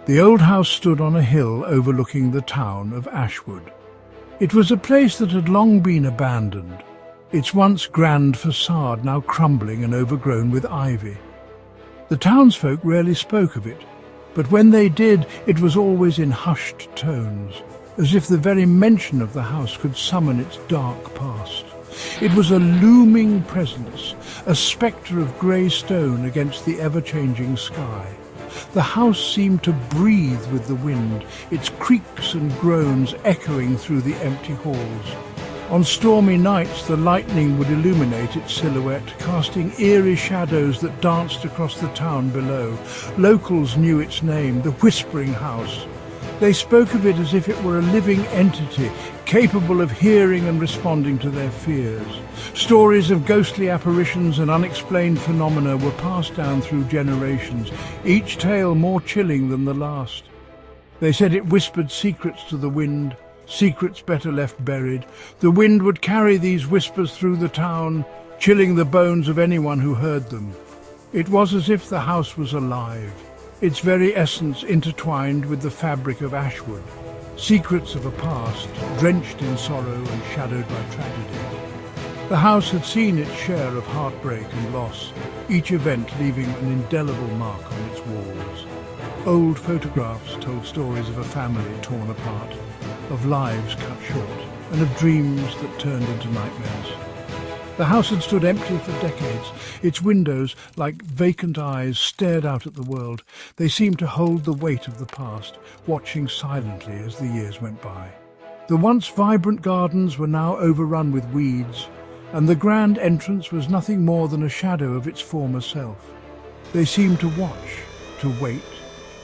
The old house stood on a hill overlooking the town of Ashwood. It was a place that had long been abandoned, its once grand facade now crumbling and overgrown with ivy. The townsfolk rarely spoke of it, but when they did, it was always in hushed tones, as if the very mention of the house could summon its dark past. It was a looming presence, a spectre of grey stone against the ever-changing sky. The house seemed to breathe with the wind, its creaks and groans echoing through the empty halls. On stormy nights, the lightning would illuminate its silhouette, casting eerie shadows that danced across the town below. Locals knew its name, the Whispering House. They spoke of it as if it were a living entity, capable of hearing and responding to their fears. Stories of ghostly apparitions and unexplained phenomena were passed down through generations, each tale more chilling than the last. They said it whispered secrets to the wind, secrets better left buried. The wind would carry these whispers through the town, chilling the bones of anyone who heard them. It was as if the house was alive, its very essence intertwined with the fabric of Ashwood, secrets of a past drenched in sorrow and shadowed by tragedy. The house had seen its share of heartbreak and loss, each event leaving an indelible mark on its walls. Old photographs told stories of a family torn apart, of lives cut short, and of dreams that turned into nightmares. The house had stood empty for decades. Its windows, like vacant eyes, stared out at the world. They seemed to hold the weight of the past, watching silently as the years went by. The once vibrant gardens were now overrun with weeds, and the grand entrance was nothing more than a shadow of its former self. They seemed to watch, to wait,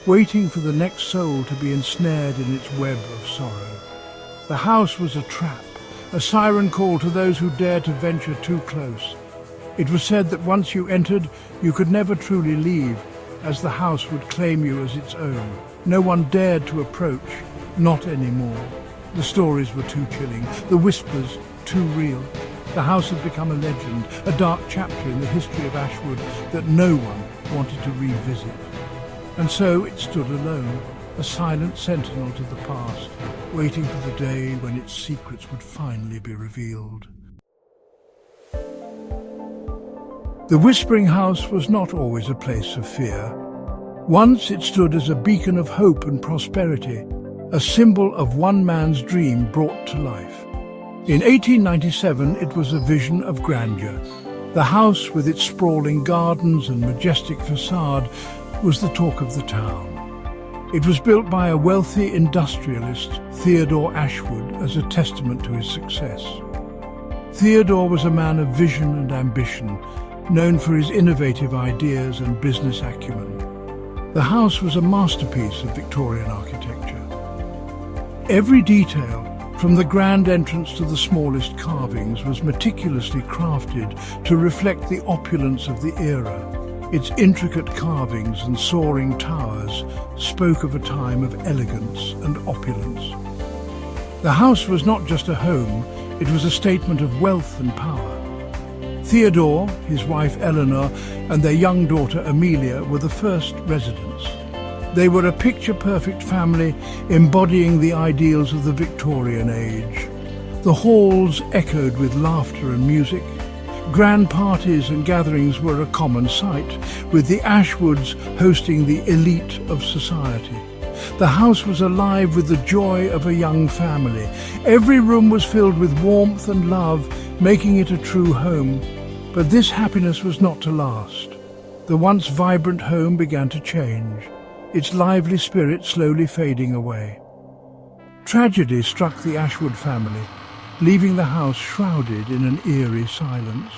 waiting for the next soul to be ensnared in its web of sorrow. The house was a trap, a siren call to those who dared to venture too close. It was said that once you entered, you could never truly leave, as the house would claim you as its own. No one dared to approach, not anymore. The stories were too chilling, the whispers too real. The house had become a legend, a dark chapter in the history of Ashwood that no one wanted to revisit. And so it stood alone, a silent sentinel to the past, waiting for the day when its secrets would finally be revealed. The Whispering House was not always a place of fear. Once it stood as a beacon of hope and prosperity, a symbol of one man's dream brought to life. In 1897, it was a vision of grandeur. The house, with its sprawling gardens and majestic facade, was the talk of the town. It was built by a wealthy industrialist, Theodore Ashwood, as a testament to his success. Theodore was a man of vision and ambition, known for his innovative ideas and business acumen. The house was a masterpiece of Victorian architecture. Every detail, from the grand entrance to the smallest carvings, was meticulously crafted to reflect the opulence of the era. Its intricate carvings and soaring towers spoke of a time of elegance and opulence. The house was not just a home, it was a statement of wealth and power. Theodore, his wife Eleanor, and their young daughter Amelia were the first residents. They were a picture-perfect family embodying the ideals of the Victorian age. The halls echoed with laughter and music. Grand parties and gatherings were a common sight, with the Ashwoods hosting the elite of society. The house was alive with the joy of a young family. Every room was filled with warmth and love, making it a true home. But this happiness was not to last. The once vibrant home began to change, its lively spirit slowly fading away. Tragedy struck the Ashwood family, leaving the house shrouded in an eerie silence.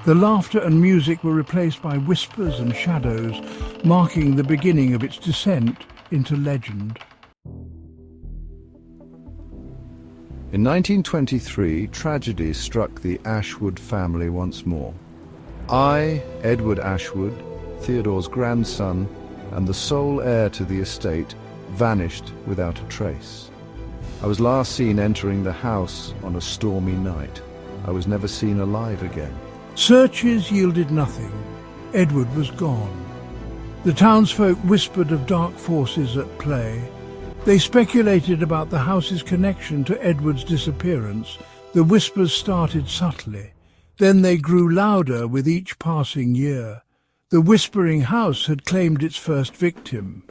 The laughter and music were replaced by whispers and shadows, marking the beginning of its descent into legend. In 1923, tragedy struck the Ashwood family once more. I, Edward Ashwood, Theodore's grandson, and the sole heir to the estate, vanished without a trace. I was last seen entering the house on a stormy night. I was never seen alive again. Searches yielded nothing. Edward was gone. The townsfolk whispered of dark forces at play. They speculated about the house's connection to Edward's disappearance. The whispers started subtly. Then they grew louder with each passing year. The Whispering House had claimed its first victim.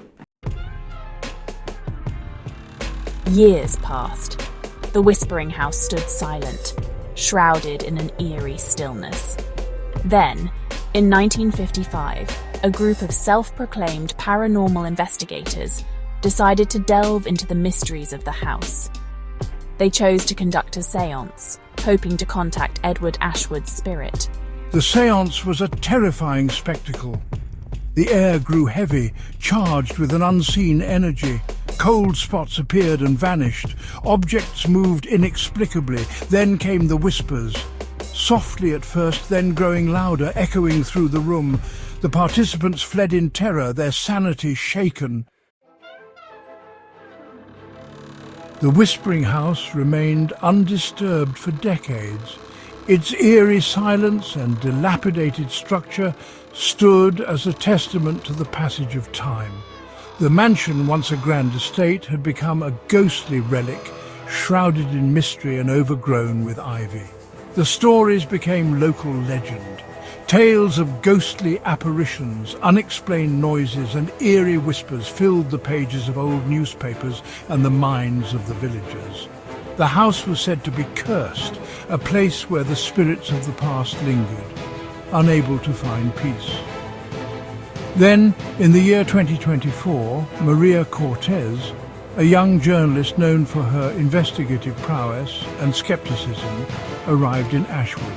Years passed. The Whispering House stood silent, shrouded in an eerie stillness. Then, in 1955, a group of self-proclaimed paranormal investigators decided to delve into the mysteries of the house. They chose to conduct a séance, hoping to contact Edward Ashwood's spirit. The séance was a terrifying spectacle. The air grew heavy, charged with an unseen energy. Cold spots appeared and vanished. Objects moved inexplicably. Then came the whispers. Softly at first, then growing louder, echoing through the room. The participants fled in terror, their sanity shaken. The Whispering House remained undisturbed for decades. Its eerie silence and dilapidated structure stood as a testament to the passage of time. The mansion, once a grand estate, had become a ghostly relic, shrouded in mystery and overgrown with ivy. The stories became local legend. Tales of ghostly apparitions, unexplained noises and eerie whispers filled the pages of old newspapers and the minds of the villagers. The house was said to be cursed, a place where the spirits of the past lingered, unable to find peace. Then, in the year 2024, Maria Cortez, a young journalist known for her investigative prowess and skepticism, arrived in Ashwood.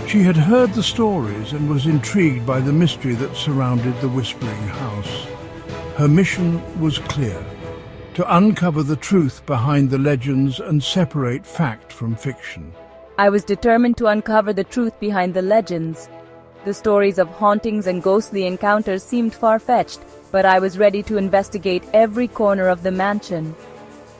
She had heard the stories and was intrigued by the mystery that surrounded the Whispering House. Her mission was clear: to uncover the truth behind the legends and separate fact from fiction. I was determined to uncover the truth behind the legends. The stories of hauntings and ghostly encounters seemed far-fetched, but I was ready to investigate every corner of the mansion.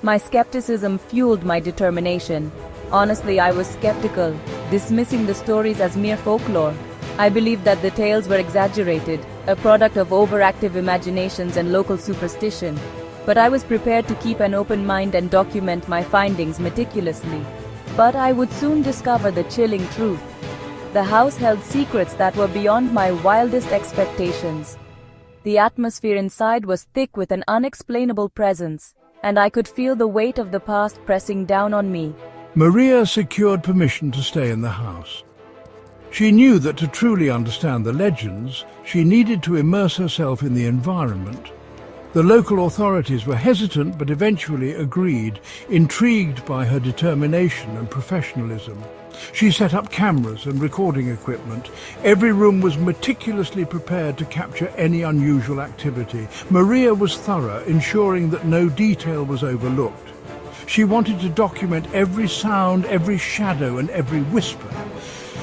My skepticism fueled my determination. Honestly, I was skeptical, dismissing the stories as mere folklore. I believed that the tales were exaggerated, a product of overactive imaginations and local superstition. But I was prepared to keep an open mind and document my findings meticulously. But I would soon discover the chilling truth. The house held secrets that were beyond my wildest expectations. The atmosphere inside was thick with an unexplainable presence, and I could feel the weight of the past pressing down on me. Maria secured permission to stay in the house. She knew that to truly understand the legends, she needed to immerse herself in the environment. The local authorities were hesitant but eventually agreed, intrigued by her determination and professionalism. She set up cameras and recording equipment. Every room was meticulously prepared to capture any unusual activity. Maria was thorough, ensuring that no detail was overlooked. She wanted to document every sound, every shadow, and every whisper.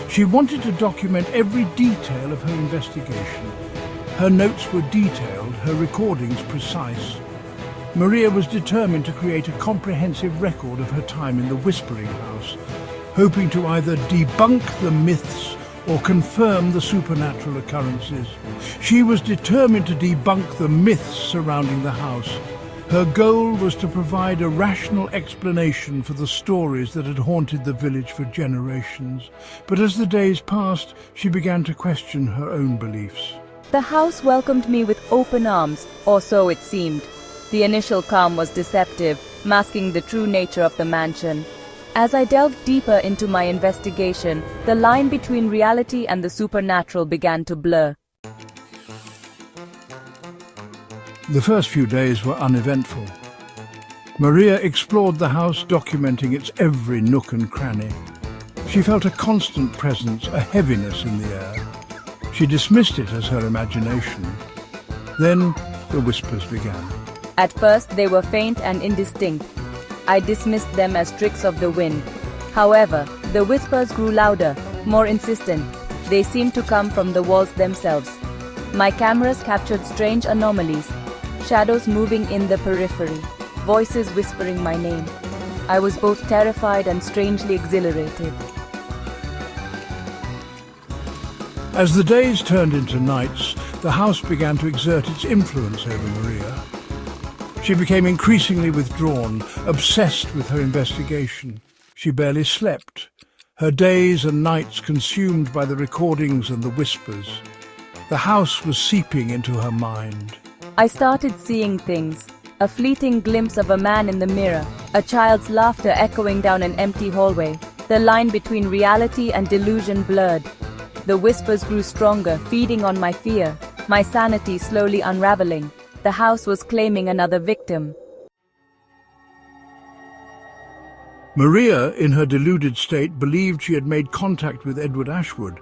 She wanted to document every detail of her investigation. Her notes were detailed, her recordings precise. Maria was determined to create a comprehensive record of her time in the Whispering House, hoping to either debunk the myths or confirm the supernatural occurrences. She was determined to debunk the myths surrounding the house. Her goal was to provide a rational explanation for the stories that had haunted the village for generations. But as the days passed, she began to question her own beliefs. The house welcomed me with open arms, or so it seemed. The initial calm was deceptive, masking the true nature of the mansion. As I delved deeper into my investigation, the line between reality and the supernatural began to blur. The first few days were uneventful. Maria explored the house, documenting its every nook and cranny. She felt a constant presence, a heaviness in the air. She dismissed it as her imagination. Then the whispers began. At first, they were faint and indistinct. I dismissed them as tricks of the wind. However, the whispers grew louder, more insistent. They seemed to come from the walls themselves. My cameras captured strange anomalies, shadows moving in the periphery, voices whispering my name. I was both terrified and strangely exhilarated. As the days turned into nights, the house began to exert its influence over Maria. She became increasingly withdrawn, obsessed with her investigation. She barely slept, her days and nights consumed by the recordings and the whispers. The house was seeping into her mind. I started seeing things. A fleeting glimpse of a man in the mirror, a child's laughter echoing down an empty hallway. The line between reality and delusion blurred. The whispers grew stronger, feeding on my fear, my sanity slowly unraveling. The house was claiming another victim. Maria, in her deluded state, believed she had made contact with Edward Ashwood.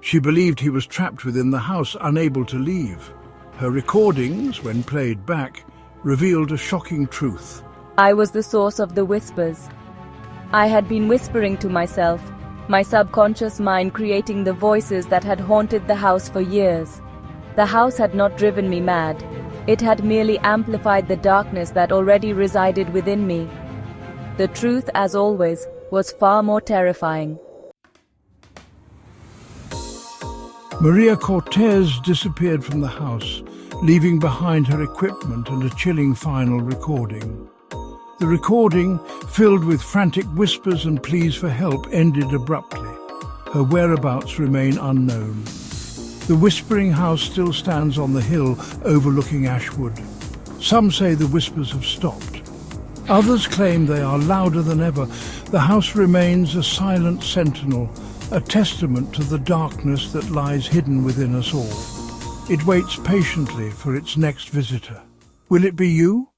She believed he was trapped within the house, unable to leave. Her recordings, when played back, revealed a shocking truth. I was the source of the whispers. I had been whispering to myself, my subconscious mind creating the voices that had haunted the house for years. The house had not driven me mad. It had merely amplified the darkness that already resided within me. The truth, as always, was far more terrifying. Maria Cortez disappeared from the house, leaving behind her equipment and a chilling final recording. The recording, filled with frantic whispers and pleas for help, ended abruptly. Her whereabouts remain unknown. The Whispering House still stands on the hill overlooking Ashwood. Some say the whispers have stopped. Others claim they are louder than ever. The house remains a silent sentinel, a testament to the darkness that lies hidden within us all. It waits patiently for its next visitor. Will it be you?